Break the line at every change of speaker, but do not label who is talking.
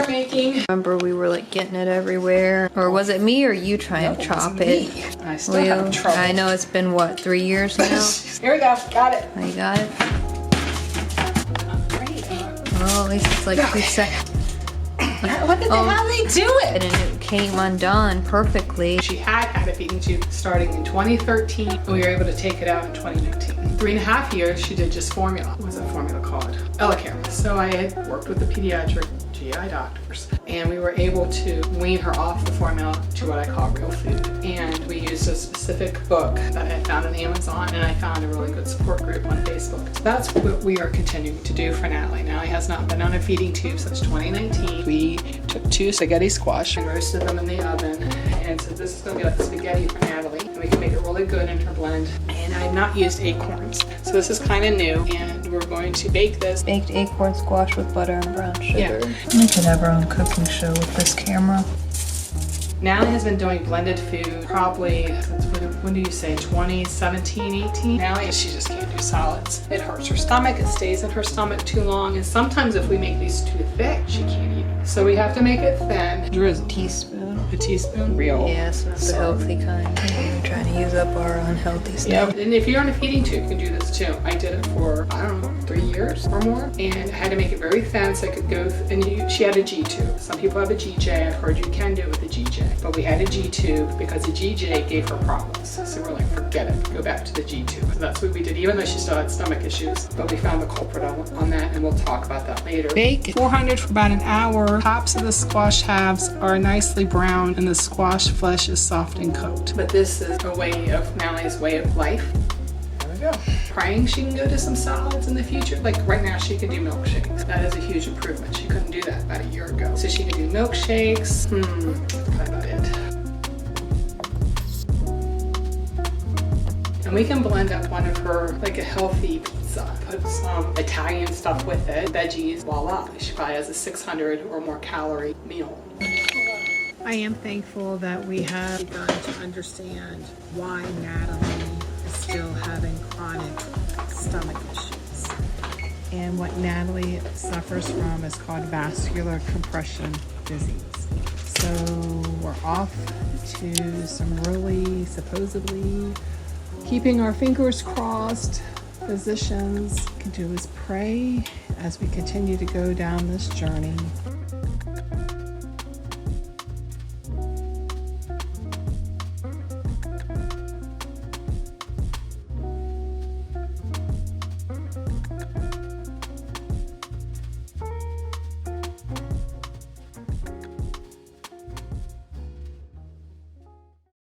making.
Remember we were like getting it everywhere. Or was it me or you trying to chop it?
I still have trouble.
I know it's been what, 3 years now?
Here we go, got it.
Oh, you got it?
Great.
Well, at least it's like 2 seconds.
What the hell they do it?
And it came undone perfectly.
She had a feeding tube starting in 2013, and we were able to take it out in 2019. 3.5 years, she did just formula. What was that formula called? Acrons. So I had worked with the pediatric GI doctors, and we were able to wean her off the formula to what I call real food. And we used a specific book that I found on Amazon, and I found a really good support group on Facebook. So that's what we are continuing to do for Natalie. Natalie has not been on a feeding tube since 2019. We took 2 spaghetti squash and roasted them in the oven, and so this is going to be like spaghetti for Natalie, and we can make it really good in her blend. And I've not used acorns, so this is kind of new, and we're going to bake this.
Baked acorn squash with butter and brown sugar.
Yeah.
We could have our own cooking show with this camera.
Natalie has been doing blended food probably since, when do you say, 2017, 18? Natalie, she just can't do solids. It hurts her stomach, it stays in her stomach too long, and sometimes if we make these too thick, she can't eat them. So we have to make it thin. Drizzle.
Teaspoon.
A teaspoon? Real.
Yes, that's the healthy kind. We're trying to use up our unhealthy stuff.
Yeah, and if you're on a feeding tube, you can do this too. I did it for, I don't know, 3 years or more, and I had to make it very thin so I could go, she had a G tube. Some people have a GJ, I've heard you can do it with a GJ. But we had a G tube because the GJ gave her problems. So we're like, forget it, go back to the G tube. So that's what we did, even though she still had stomach issues. But we found the culprit on that, and we'll talk about that later. Bake 400 for about an hour. Tops of the squash halves are nicely brown, and the squash flesh is soft and cooked. But this is a way of Natalie's way of life. There we go. Praying she can go to some salads in the future. Like right now she can do milkshakes. That is a huge improvement. She couldn't do that about a year ago. So she can do milkshakes. That's probably about it. And we can blend up one of her, like a healthy pizza. Put some Italian stuff with it, veggies, voila. She probably has a 600 or more calorie meal. I am thankful that we have begun to understand why Natalie is still having chronic stomach issues. And what Natalie suffers from is called vascular compression disease. So we're off to some really supposedly keeping our fingers crossed positions. What we can do is pray as we continue to go down this journey.